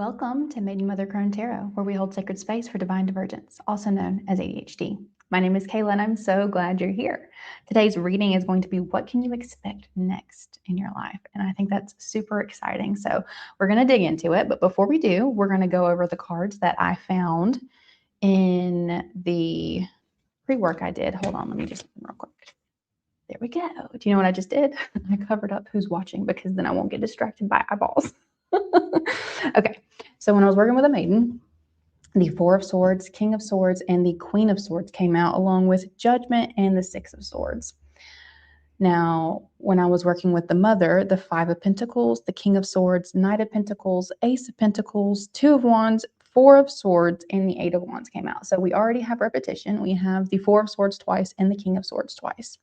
Welcome to Maiden Mother Crone Tarot, where we hold sacred space for divine divergence, also known as ADHD. My name is Kayla, and I'm so glad you're here. Today's reading is going to be what can you expect next in your life? And I think that's super exciting. So we're going to dig into it. But before we do, we're going to go over the cards that I found in the pre-work I did. Hold on, let me just real quick. There we go. Do you know what I just did? I covered up who's watching because then I won't get distracted by eyeballs. Okay, so when I was working with a maiden, the Four of Swords, King of Swords, and the Queen of Swords came out along with Judgment and the Six of Swords. Now, when I was working with the mother, the Five of Pentacles, the King of Swords, Knight of Pentacles, Ace of Pentacles, Two of Wands, Four of Swords, and the Eight of Wands came out. So we already have repetition. We have the Four of Swords twice and the King of Swords twice.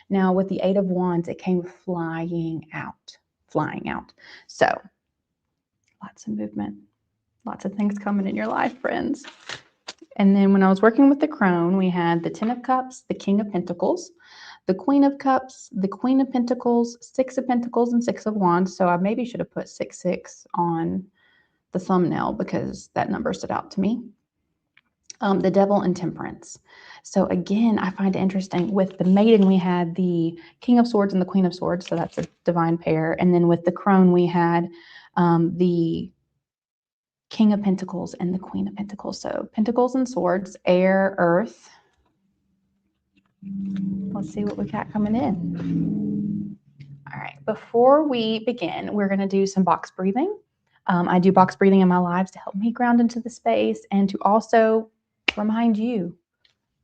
Now, with the Eight of Wands, it came flying out. So lots of movement, lots of things coming in your life, friends. And then when I was working with the crone, we had the Ten of Cups, the King of Pentacles, the Queen of Cups, the Queen of Pentacles, Six of Pentacles, and Six of Wands. So I maybe should have put 666 on the thumbnail because that number stood out to me. The Devil and Temperance. So again, I find it interesting. With the maiden, we had the King of Swords and the Queen of Swords. So that's a divine pair. And then with the crone, we had the King of Pentacles and the Queen of Pentacles. So Pentacles and Swords, air, earth. Let's see what we got coming in. All right, before we begin, we're going to do some box breathing. I do box breathing in my lives to help me ground into the space and to also remind you,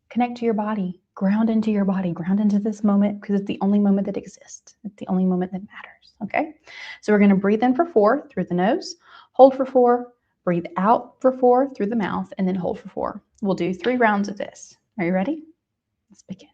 connect to your body, ground into your body, ground into this moment because it's the only moment that exists. It's the only moment that matters, okay? So we're going to breathe in for 4 through the nose, hold for 4, breathe out for 4 through the mouth, and then hold for 4. We'll do 3 rounds of this. Are you ready? Let's begin.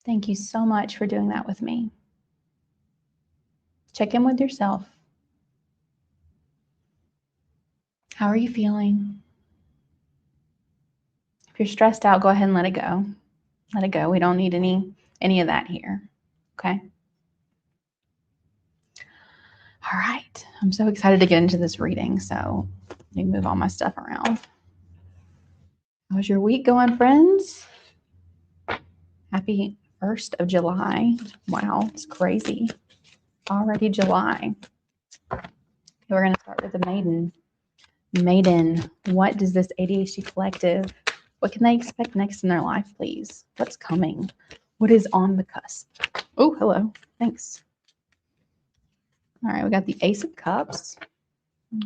Thank you so much for doing that with me. Check in with yourself. How are you feeling? If you're stressed out, go ahead and let it go. Let it go. We don't need any of that here. Okay? All right. I'm so excited to get into this reading. So let me move all my stuff around. How's your week going, friends? Happy 1st of July. Wow, it's crazy. Already July. We're going to start with the maiden. Maiden, what does this ADHD collective, what can they expect next in their life, please? What's coming? What is on the cusp? Oh, hello. Thanks. All right, we got the Ace of Cups.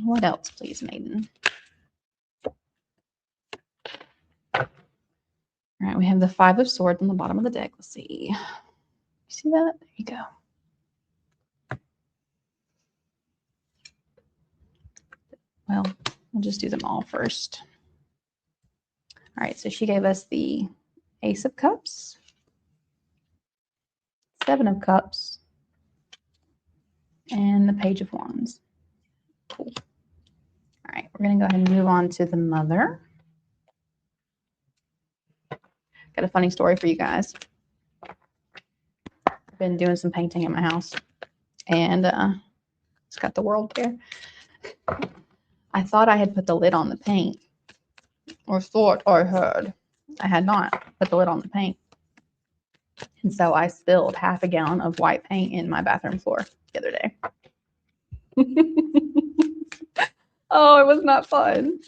What else, please, maiden? All right, we have the Five of Swords on the bottom of the deck. Let's see. You see that? There you go. Well, we'll just do them all first. All right, so she gave us the Ace of Cups, Seven of Cups, and the Page of Wands. Cool. All right, we're going to go ahead and move on to the mother. Got a funny story for you guys. I've been doing some painting in my house, and it's got the world there. I thought I had put the lid on the paint, or thought I heard. I had not put the lid on the paint. And so I spilled half a gallon of white paint in my bathroom floor the other day. Oh, it was not fun.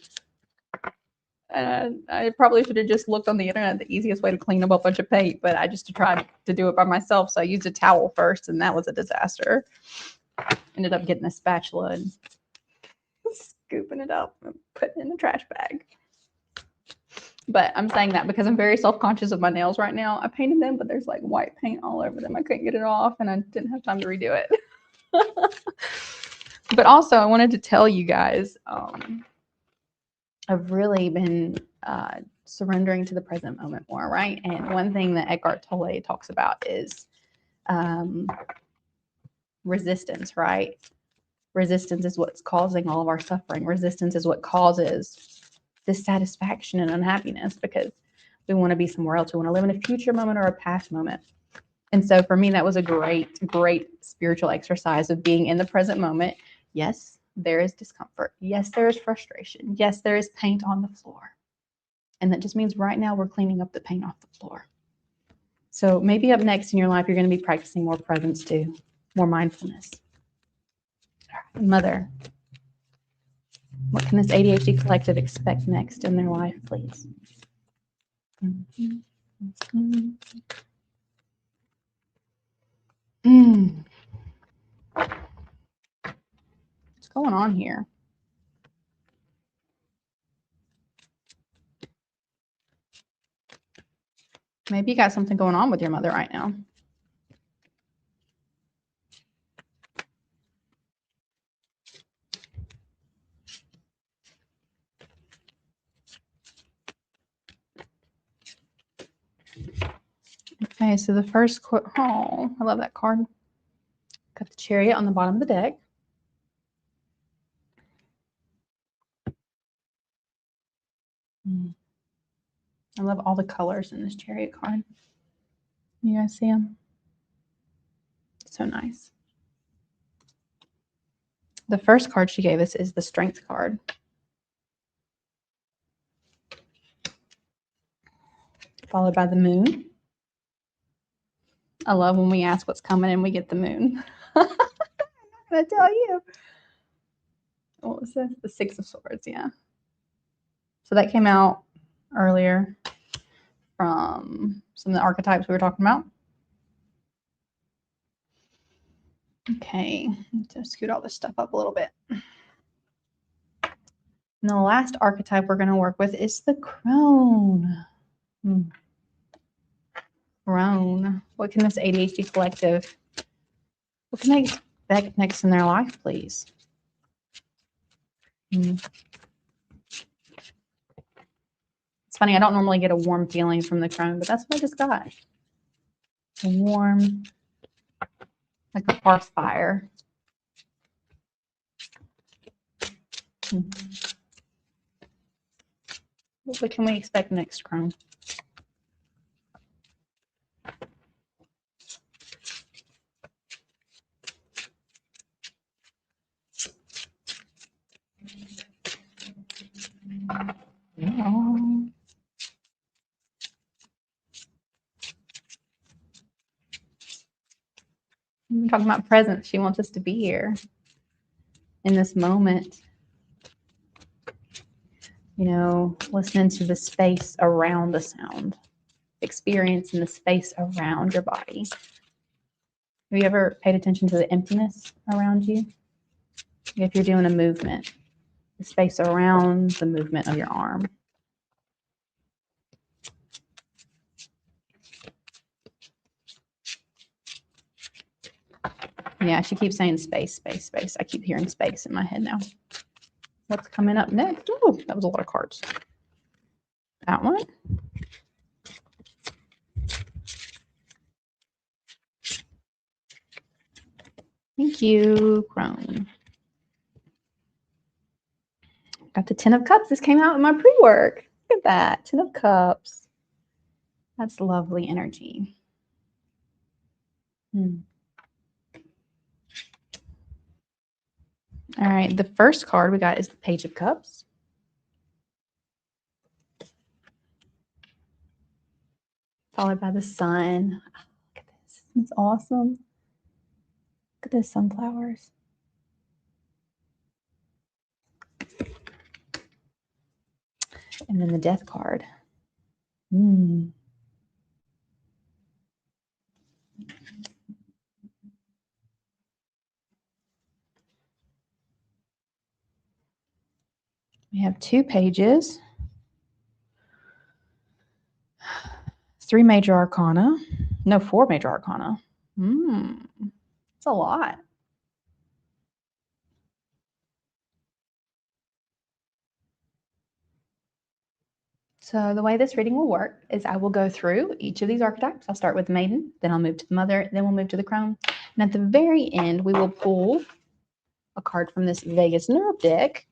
And I probably should have just looked on the internet the easiest way to clean up a bunch of paint, but I just tried to do it by myself. So I used a towel first, and that was a disaster. Ended up getting a spatula and scooping it up and putting it in the trash bag. But I'm saying that because I'm very self-conscious of my nails right now. I painted them, but there's like white paint all over them. I couldn't get it off, and I didn't have time to redo it. But also, I wanted to tell you guys, I've really been surrendering to the present moment more, right? And one thing that Eckhart Tolle talks about is resistance, right? Resistance is what's causing all of our suffering. Resistance is what causes dissatisfaction and unhappiness, because we want to be somewhere else. We want to live in a future moment or a past moment. And so for me, that was a great, great spiritual exercise of being in the present moment. Yes, there is discomfort. Yes, there is frustration. Yes, there is paint on the floor. And that just means right now we're cleaning up the paint off the floor. So maybe up next in your life, you're going to be practicing more presence too, more mindfulness. Mother, what can this ADHD collective expect next in their life, please? What's going on here? Maybe you got something going on with your mother right now. Okay, so the first oh, I love that card. Got the chariot on the bottom of the deck. I love all the colors in this chariot card. You guys see them? So nice. The first card she gave us is the strength card. Followed by the moon. I love when we ask what's coming and we get the moon. I'm not going to tell you. What was this? The Six of Swords, yeah. So that came out earlier from some of the archetypes we were talking about. Okay, just scoot all this stuff up a little bit. And the last archetype we're going to work with is the crone. Crone. What can this ADHD collective, what can they expect next in their life, please? It's funny, I don't normally get a warm feeling from the crone, but that's what I just got. A warm, like a hearth fire. What can we expect next, crone? Oh. We're talking about presence. She wants us to be here in this moment. You know, listening to the space around the sound, experiencing the space around your body. Have you ever paid attention to the emptiness around you? If you're doing a movement, the space around the movement of your arm. Yeah, she keeps saying space, space, space. I keep hearing space in my head now. What's coming up next? Oh, that was a lot of cards. That one. Thank you, crone. Got the 10 of Cups. This came out in my pre-work. Look at that, 10 of Cups. That's lovely energy. All right, the first card we got is the Page of Cups. Followed by the Sun. Oh, look at this. It's awesome. Look at those sunflowers. And then the Death card. We have 2 pages. 3 major arcana. No, 4 major arcana. It's a lot. So the way this reading will work is I will go through each of these archetypes. I'll start with the maiden, then I'll move to the mother, then we'll move to the crone. And at the very end, we will pull a card from this Vegas Nerve deck,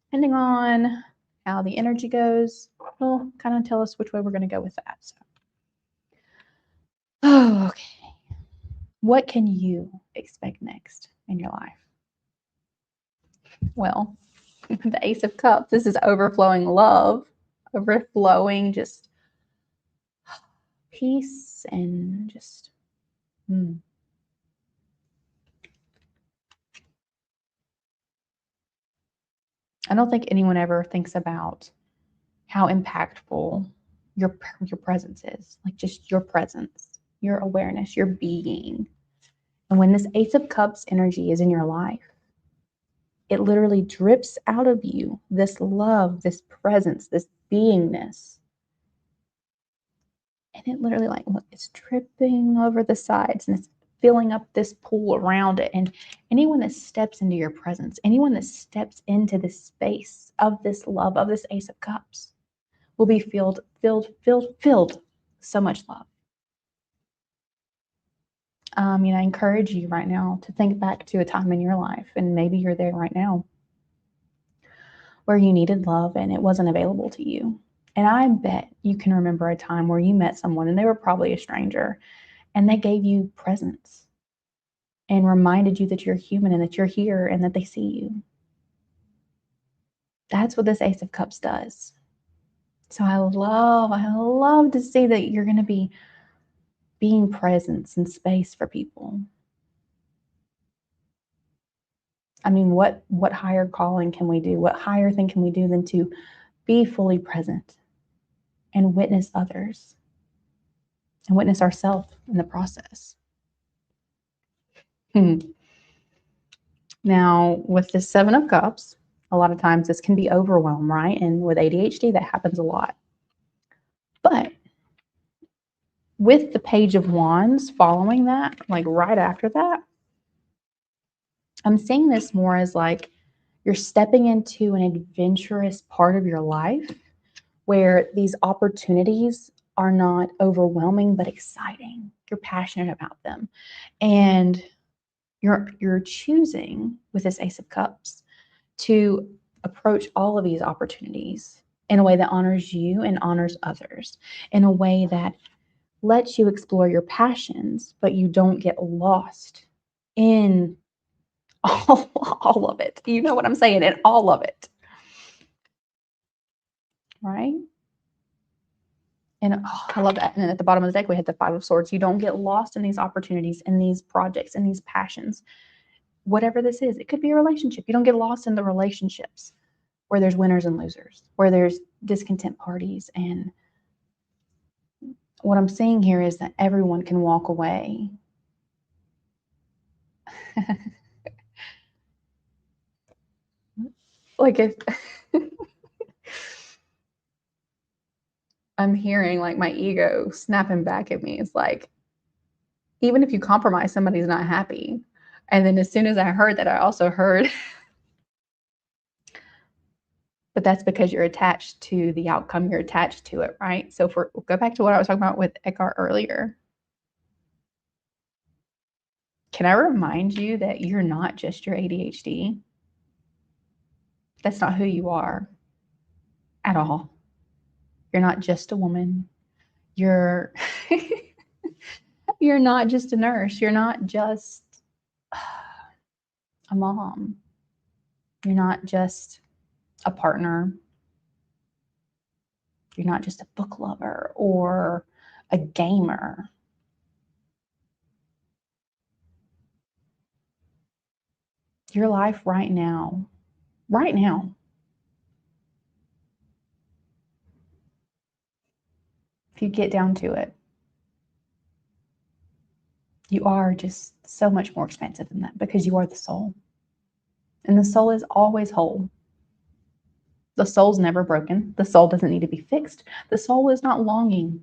depending on how the energy goes. Will kind of tell us which way we're going to go with that. So, okay. What can you expect next in your life? Well, the Ace of Cups, this is overflowing love, overflowing just peace and just I don't think anyone ever thinks about how impactful your presence is, like just your presence, your awareness, your being. And when this Ace of Cups energy is in your life, it literally drips out of you, this love, this presence, this beingness. And it literally like it's dripping over the sides and it's filling up this pool around it. And anyone that steps into your presence, anyone that steps into this space of this love, of this Ace of Cups, will be filled so much love. I encourage you right now to think back to a time in your life, and maybe you're there right now, where you needed love and it wasn't available to you. And I bet you can remember a time where you met someone and they were probably a stranger and they gave you presence and reminded you that you're human and that you're here and that they see you. That's what this Ace of Cups does. So I love to see that you're going to be being presence and space for people. I mean, what higher calling can we do? What higher thing can we do than to be fully present and witness others and witness ourselves in the process? Now, with the Seven of Cups, a lot of times this can be overwhelm, right? And with ADHD, that happens a lot. But with the Page of Wands following that, like right after that, I'm seeing this more as like you're stepping into an adventurous part of your life where these opportunities are not overwhelming but exciting. You're passionate about them. And you're choosing with this Ace of Cups to approach all of these opportunities in a way that honors you and honors others, in a way that lets you explore your passions, but you don't get lost in all of it. You know what I'm saying? In all of it. Right? And I love that. And then at the bottom of the deck, we had the Five of Swords. You don't get lost in these opportunities, in these projects, in these passions. Whatever this is, it could be a relationship. You don't get lost in the relationships where there's winners and losers, where there's discontent parties. And what I'm seeing here is that everyone can walk away. Like if I'm hearing like my ego snapping back at me, it's like, even if you compromise, somebody's not happy. And then as soon as I heard that, I also heard, but that's because you're attached to the outcome, you're attached to it, right? So we'll go back to what I was talking about with Eckhart earlier. Can I remind you that you're not just your ADHD? That's not who you are at all. You're not just a woman. You're you're not just a nurse. You're not just a mom. You're not just a partner. You're not just a book lover or a gamer. Your life right now, if you get down to it, you are just so much more expansive than that because you are the soul. And the soul is always whole. The soul's never broken. The soul doesn't need to be fixed. The soul is not longing.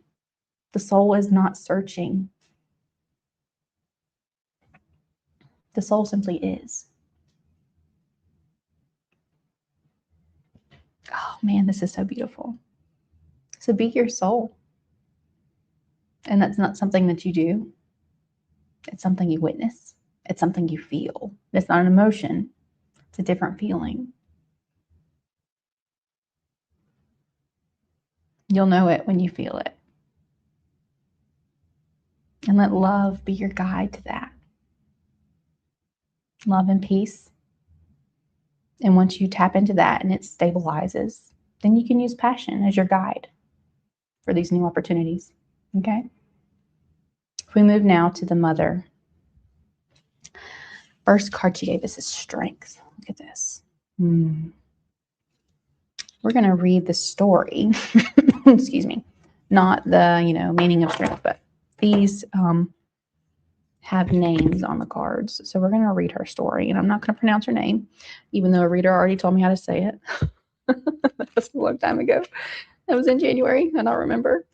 The soul is not searching. The soul simply is. Oh man, this is so beautiful. So be your soul. And that's not something that you do. It's something you witness. It's something you feel. It's not an emotion. It's a different feeling. You'll know it when you feel it. And let love be your guide to that. Love and peace. And once you tap into that and it stabilizes, then you can use passion as your guide for these new opportunities. Okay? If we move now to the mother, first card she gave us is strength. Look at this. We're going to read the story. Excuse me. Not the, meaning of strength, but these have names on the cards. So we're going to read her story, and I'm not going to pronounce her name, even though a reader already told me how to say it. That was a long time ago. That was in January. I don't remember.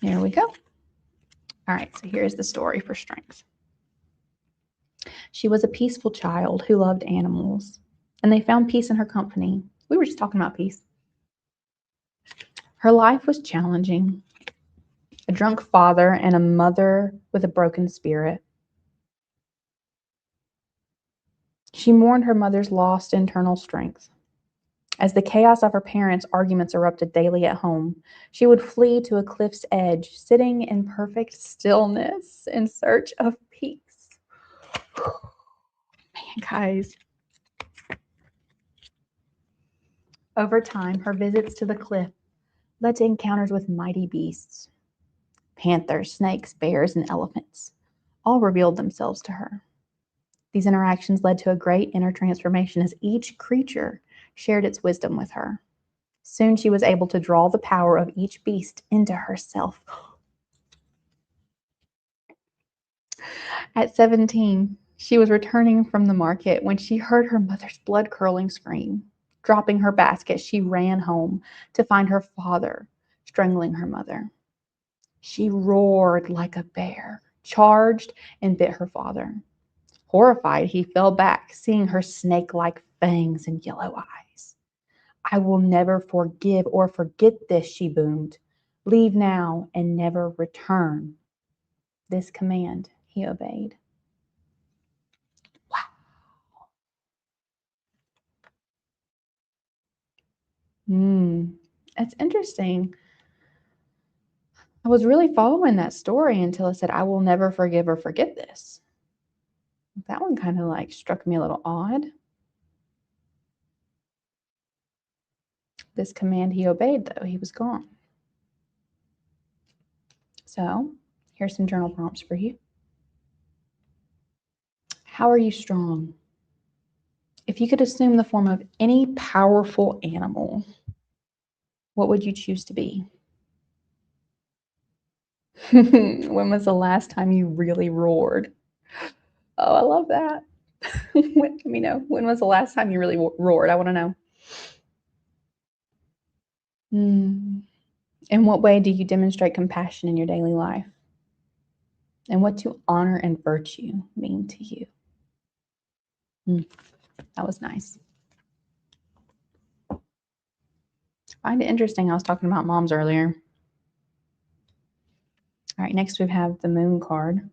Here we go. All right, so here's the story for strength. She was a peaceful child who loved animals, and they found peace in her company. We were just talking about peace. Her life was challenging. A drunk father and a mother with a broken spirit. She mourned her mother's lost internal strength. As the chaos of her parents' arguments erupted daily at home, she would flee to a cliff's edge, sitting in perfect stillness in search of peace. Man, guys. Over time, her visits to the cliff led to encounters with mighty beasts. Panthers, snakes, bears, and elephants all revealed themselves to her. These interactions led to a great inner transformation as each creature shared its wisdom with her. Soon she was able to draw the power of each beast into herself. At 17, she was returning from the market when she heard her mother's blood-curdling scream. Dropping her basket, she ran home to find her father strangling her mother. She roared like a bear, charged, and bit her father. Horrified, he fell back, seeing her snake-like fangs and yellow eyes. "I will never forgive or forget this," she boomed. "Leave now and never return." This command he obeyed. Wow. That's interesting. I was really following that story until it said, "I will never forgive or forget this." That one kind of like struck me a little odd. This command he obeyed, though. He was gone. So here's some journal prompts for you. How are you strong? If you could assume the form of any powerful animal, what would you choose to be? When was the last time you really roared? Oh, I love that. Let me know. When was the last time you really roared? I want to know. In what way do you demonstrate compassion in your daily life? And what do honor and virtue mean to you? That was nice. I find it interesting. I was talking about moms earlier. All right, next we have the moon card.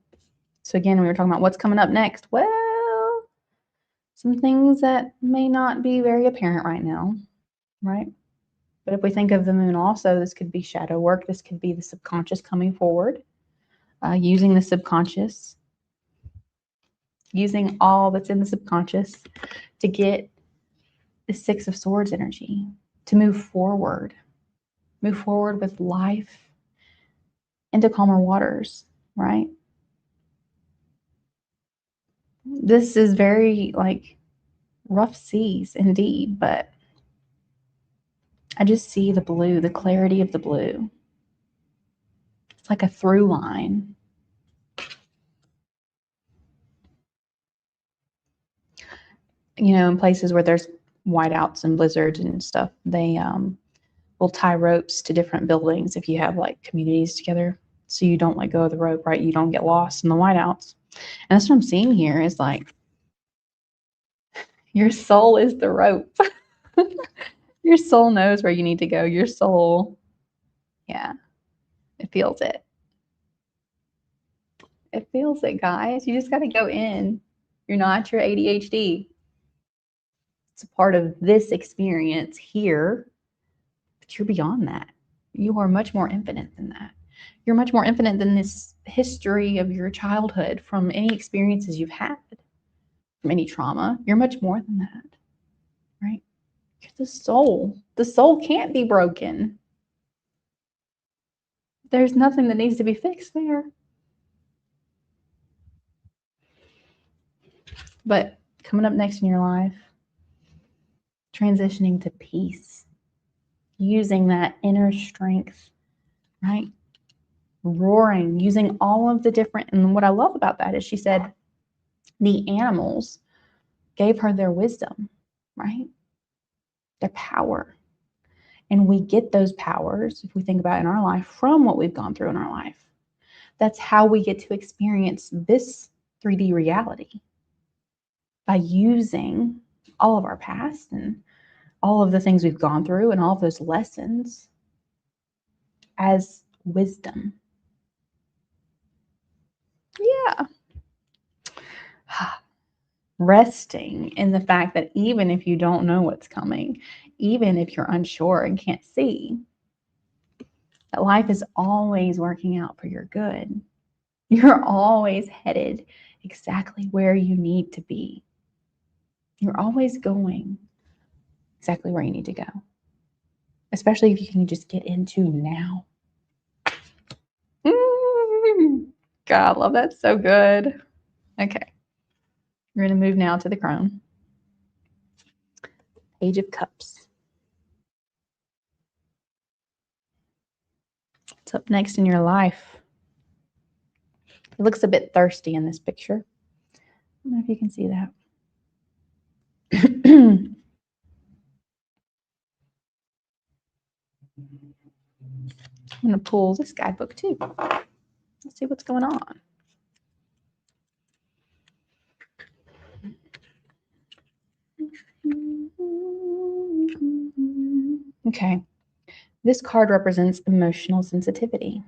So again, we were talking about what's coming up next. Well, some things that may not be very apparent right now, right? But if we think of the moon also, this could be shadow work. This could be the subconscious coming forward, using the subconscious, using all that's in the subconscious to get the Six of Swords energy, to move forward with life into calmer waters, right? This is very like rough seas indeed, but I just see the blue, the clarity of the blue. It's like a through line. In places where there's whiteouts and blizzards and stuff, they will tie ropes to different buildings if you have like communities together, so you don't let go of the rope, right? You don't get lost in the whiteouts. And that's what I'm seeing here is like Your soul is the rope. Your soul knows where you need to go. Your soul, yeah, it feels it. It feels it, guys. You just got to go in. You're not your ADHD. It's a part of this experience here, but you're beyond that. You are much more infinite than that. You're much more infinite than this history of your childhood from any experiences you've had, from any trauma. You're much more than that, right? You're the soul. The soul can't be broken. There's nothing that needs to be fixed there. But coming up next in your life, transitioning to peace, using that inner strength, right? Roaring, using all of the different, and what I love about that is she said the animals gave her their wisdom, right? Their power. And we get those powers, if we think about it in our life, from what we've gone through in our life. That's how we get to experience this 3D reality, by using all of our past and all of the things we've gone through and all of those lessons as wisdom. Yeah. Resting in the fact that even if you don't know what's coming, even if you're unsure and can't see, that life is always working out for your good. You're always headed exactly where you need to be. You're always going exactly where you need to go, especially if you can just get into now. God, I love that. So good. Okay. We're going to move now to the crone. Page of Cups. What's up next in your life? It looks a bit thirsty in this picture. I don't know if you can see that. I'm going to pull this guidebook too. Let's see what's going on. Okay. This card represents emotional sensitivity,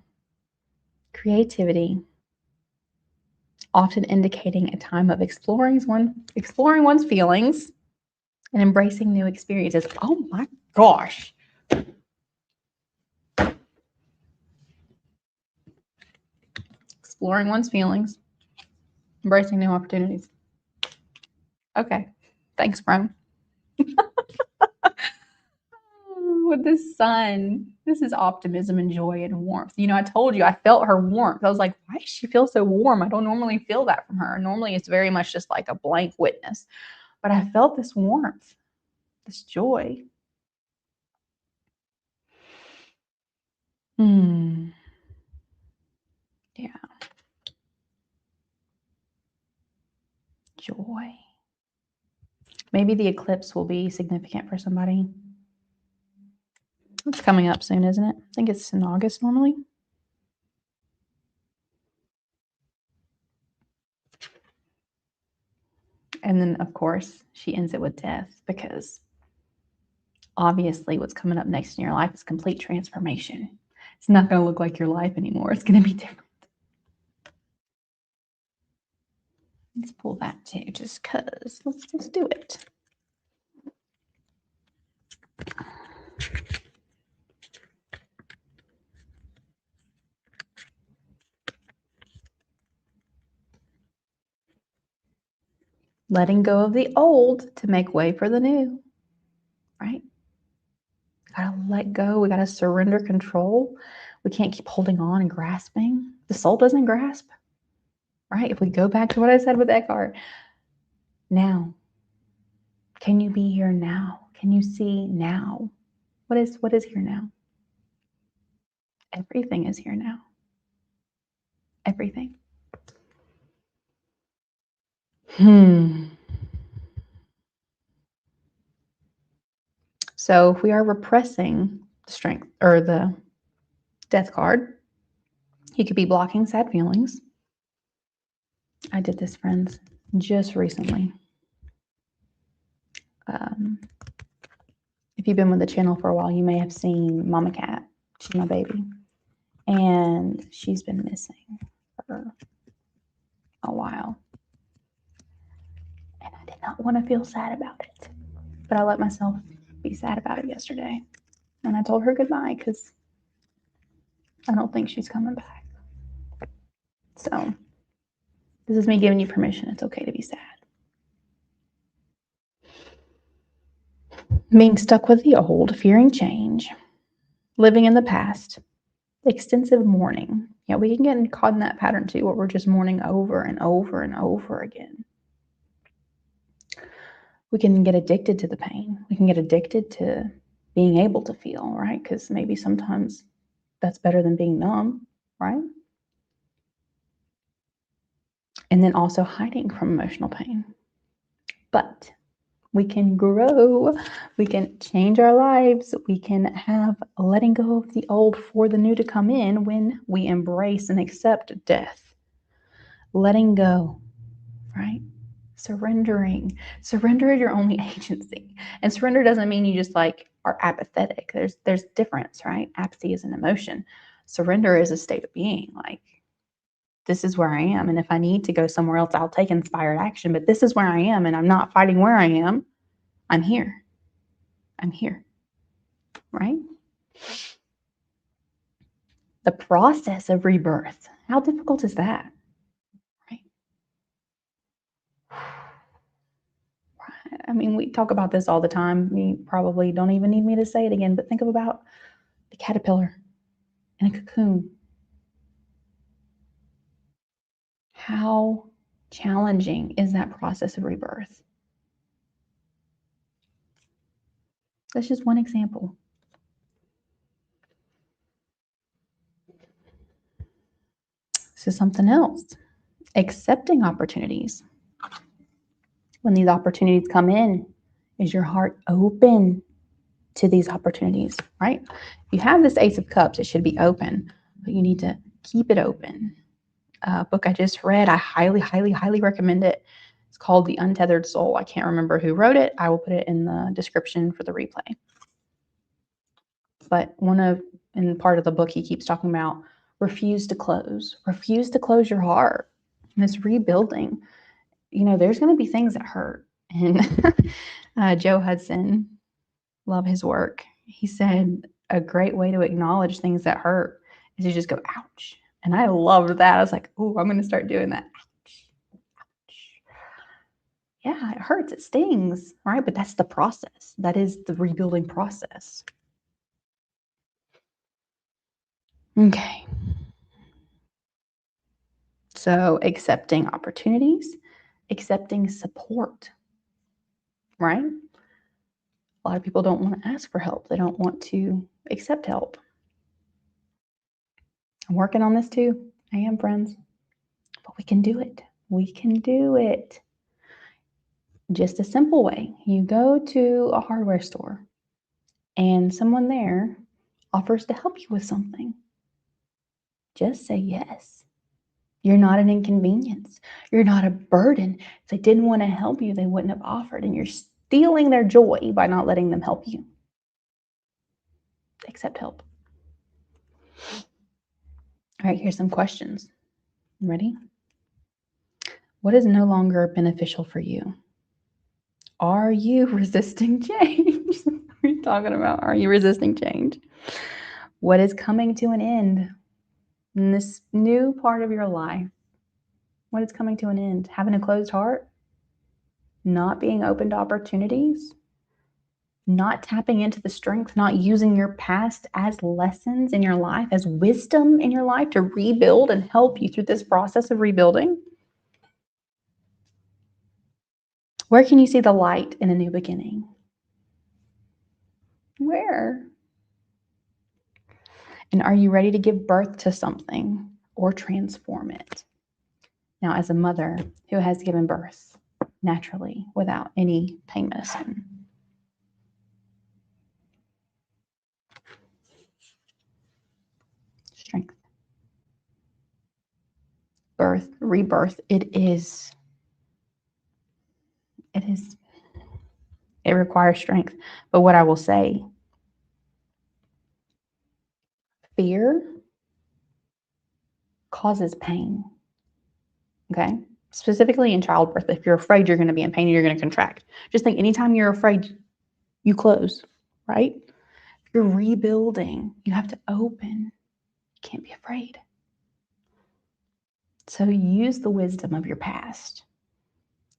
creativity, often indicating a time of exploring one's feelings and embracing new experiences. Oh my gosh. Exploring one's feelings, embracing new opportunities. Okay. Thanks, Brom. With the sun, this is optimism and joy and warmth. You know, I told you I felt her warmth. I was like, why does she feel so warm? I don't normally feel that from her. Normally it's very much just like a blank witness. But I felt this warmth, this joy. Yeah. Joy. Maybe the eclipse will be significant for somebody. It's coming up soon, isn't it? I think it's in August normally. And then, of course, she ends it with death, because obviously what's coming up next in your life is complete transformation. It's not going to look like your life anymore. It's going to be different. Let's pull that too, just because. Let's do it. Letting go of the old to make way for the new, right? Gotta let go. We gotta surrender control. We can't keep holding on and grasping. The soul doesn't grasp, right? If we go back to what I said with Eckhart, now, can you be here now? Can you see now? What is here now? Everything is here now. Everything. So if we are repressing the strength or the death card, you could be blocking sad feelings. I did this, friends, just recently. if you've been with the channel for a while, you may have seen Mama Cat. She's my baby. And she's been missing for a while. And I did not want to feel sad about it. But I let myself be sad about it yesterday. And I told her goodbye because I don't think she's coming back. So this is me giving you permission. It's okay to be sad. Being stuck with the old, fearing change, living in the past, extensive mourning. Yeah, we can get caught in that pattern too, where we're just mourning over and over and over again. We can get addicted to the pain. We can get addicted to being able to feel, right? Because maybe sometimes that's better than being numb, right? And then also hiding from emotional pain. But we can grow, we can change our lives, we can have letting go of the old for the new to come in when we embrace and accept death. Letting go, right? Surrendering. Surrender is your only agency. And surrender doesn't mean you just like are apathetic. There's difference, right? Apathy is an emotion. Surrender is a state of being. Like, this is where I am. And if I need to go somewhere else, I'll take inspired action. But this is where I am, and I'm not fighting where I am. I'm here. I'm here. Right? The process of rebirth. How difficult is that? Right? I mean, we talk about this all the time. You probably don't even need me to say it again, but think about the caterpillar in a cocoon. How challenging is that process of rebirth? That's just one example. This is something else. Accepting opportunities. When these opportunities come in, is your heart open to these opportunities, right? If you have this Ace of Cups, it should be open, but you need to keep it open. Book I just read, I highly, highly, highly recommend it. It's called The Untethered Soul. I can't remember who wrote it. I will put it in the description for the replay. But in part of the book, he keeps talking about refuse to close your heart. And this rebuilding, there's going to be things that hurt. And Joe Hudson, love his work. He said a great way to acknowledge things that hurt is to just go, ouch. And I loved that. I was like, oh, I'm going to start doing that. Ouch, ouch. Yeah, it hurts. It stings, right? But that's the process. That is the rebuilding process. Okay. So accepting opportunities, accepting support, right? A lot of people don't want to ask for help. They don't want to accept help. I'm working on this too. I am, friends. But we can do it. We can do it. Just a simple way. You go to a hardware store and someone there offers to help you with something. Just say yes. You're not an inconvenience. You're not a burden. If they didn't want to help you, they wouldn't have offered, and you're stealing their joy by not letting them help you. Accept help. All right, here's some questions. Ready? What is no longer beneficial for you? Are you resisting change? What are you talking about? Are you resisting change? What is coming to an end in this new part of your life? What is coming to an end? Having a closed heart? Not being open to opportunities? Not tapping into the strength, not using your past as lessons in your life, as wisdom in your life to rebuild and help you through this process of rebuilding? Where can you see the light in a new beginning? Where? And are you ready to give birth to something or transform it? Now, as a mother who has given birth naturally without any pain medicine, strength, birth, rebirth, it is It requires strength. But what I will say, fear causes pain. Okay? Specifically in childbirth, if you're afraid you're going to be in pain, you're going to contract. Just think anytime you're afraid, you close, right? If you're rebuilding, you have to open. You can't be afraid. So use the wisdom of your past.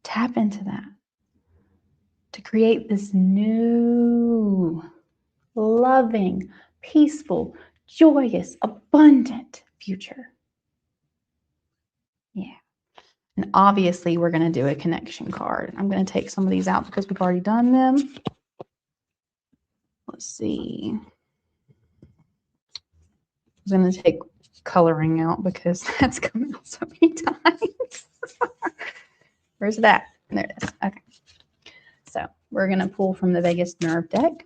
Tap into that to create this new, loving, peaceful, joyous, abundant future. Yeah. And obviously, we're going to do a connection card. I'm going to take some of these out because we've already done them. Let's see. I'm going to take coloring out because that's come out so many times. Where's that? There it is. Okay. So we're going to pull from the vagus nerve deck.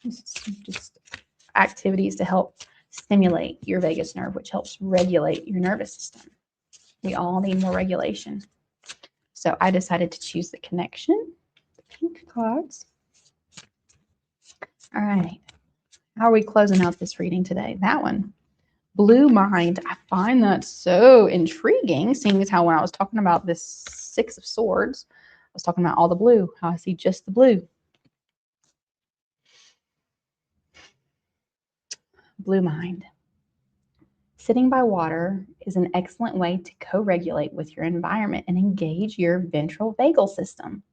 Just activities to help stimulate your vagus nerve, which helps regulate your nervous system. We all need more regulation. So I decided to choose the connection, the pink cards. All right. How are we closing out this reading today? That one. Blue mind. I find that so intriguing, seeing as how when I was talking about this Six of Swords, I was talking about all the blue, how I see just the blue. Blue mind. Sitting by water is an excellent way to co-regulate with your environment and engage your ventral vagal system.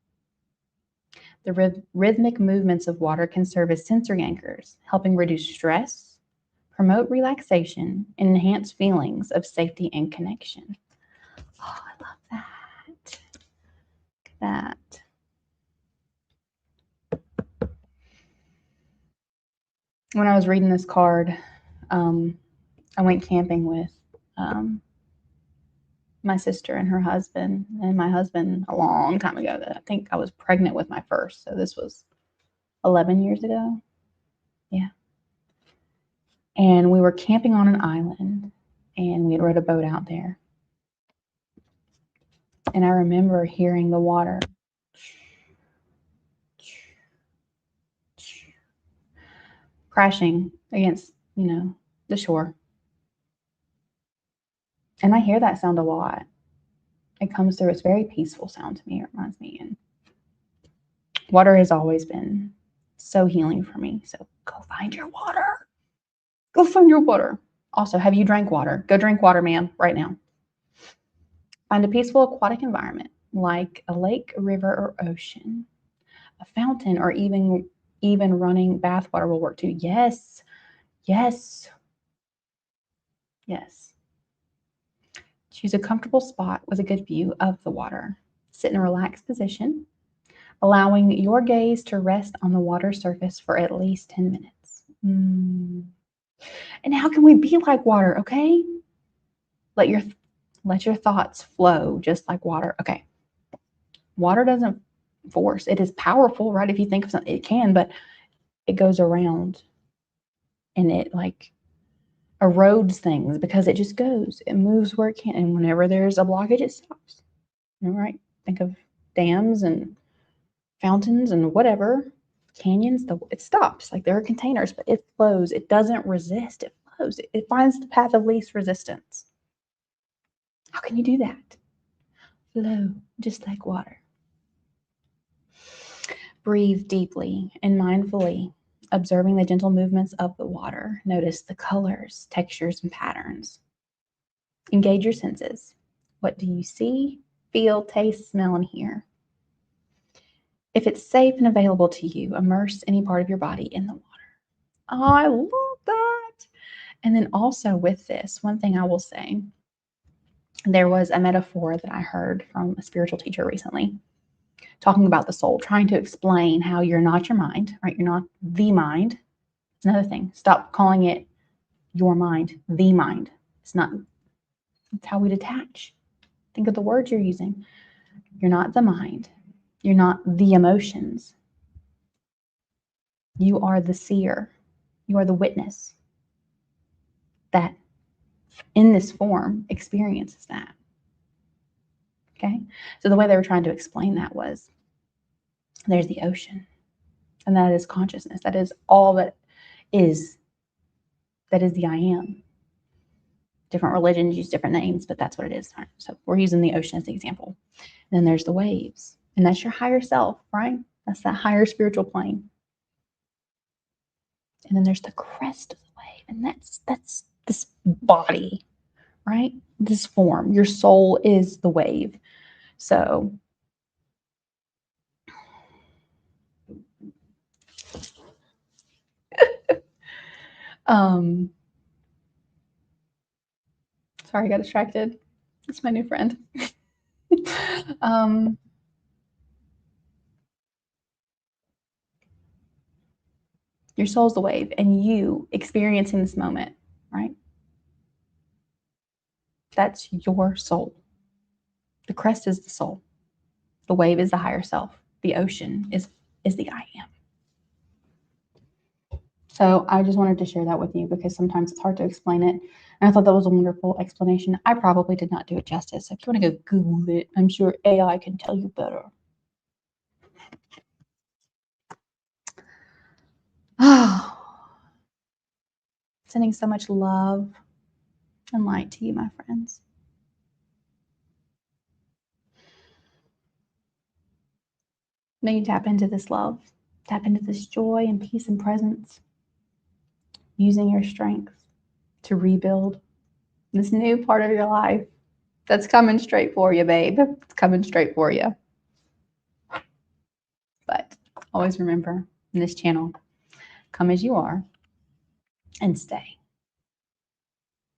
The rhythmic movements of water can serve as sensory anchors, helping reduce stress, promote relaxation, and enhance feelings of safety and connection. Oh, I love that. Look at that. When I was reading this card, I went camping with my sister and her husband, and my husband a long time ago. That I think I was pregnant with my first, so this was 11 years ago. Yeah. And we were camping on an island, and we had rowed a boat out there. And I remember hearing the water crashing against, the shore. And I hear that sound a lot. It comes through. It's a very peaceful sound to me. It reminds me. And water has always been so healing for me. So go find your water. Go find your water. Also, have you drank water? Go drink water, ma'am, right now. Find a peaceful aquatic environment like a lake, a river, or ocean. A fountain or even running bath water will work too. Yes. Yes. Yes. Choose a comfortable spot with a good view of the water. Sit in a relaxed position, allowing your gaze to rest on the water surface for at least 10 minutes. And how can we be like water, okay? Let your thoughts flow just like water. Okay. Water doesn't force. It is powerful, right? If you think of something, it can, but it goes around and it erodes things because it just goes. It moves where it can. And whenever there's a blockage, it stops. All right? Think of dams and fountains and whatever, canyons, it stops. Like there are containers, but it flows. It doesn't resist. It flows. It finds the path of least resistance. How can you do that? Flow, just like water. Breathe deeply and mindfully, observing the gentle movements of the water. Notice the colors, textures, and patterns. Engage your senses. What do you see, feel, taste, smell, and hear? If it's safe and available to you, immerse any part of your body in the water. Oh, I love that. And then also with this, one thing I will say, there was a metaphor that I heard from a spiritual teacher recently, talking about the soul, trying to explain how you're not your mind, right? You're not the mind. It's another thing. Stop calling it your mind, the mind. It's not, it's how we detach. Think of the words you're using. You're not the mind. You're not the emotions. You are the seer. You are the witness that in this form experiences that. Okay? So the way they were trying to explain that was There's the ocean, and that is consciousness. That is all that is. That is the I am. Different religions use different names, but that's what it is. So we're using the ocean as the example. And then there's the waves, and that's your higher self, right? That's that higher spiritual plane. And then there's the crest of the wave, and that's this body, right? This form. Your soul is the wave. So sorry, I got distracted. It's my new friend. Your soul's the wave, and you experiencing this moment, right? That's your soul. The crest is the soul. The wave is the higher self. The ocean is the I am. So I just wanted to share that with you because sometimes it's hard to explain it. And I thought that was a wonderful explanation. I probably did not do it justice. So if you want to go Google it, I'm sure AI can tell you better. Oh, sending so much love and light to you, my friends. May you tap into this love, tap into this joy and peace and presence, using your strength to rebuild this new part of your life that's coming straight for you, babe. It's coming straight for you. But always remember in this channel, come as you are and stay.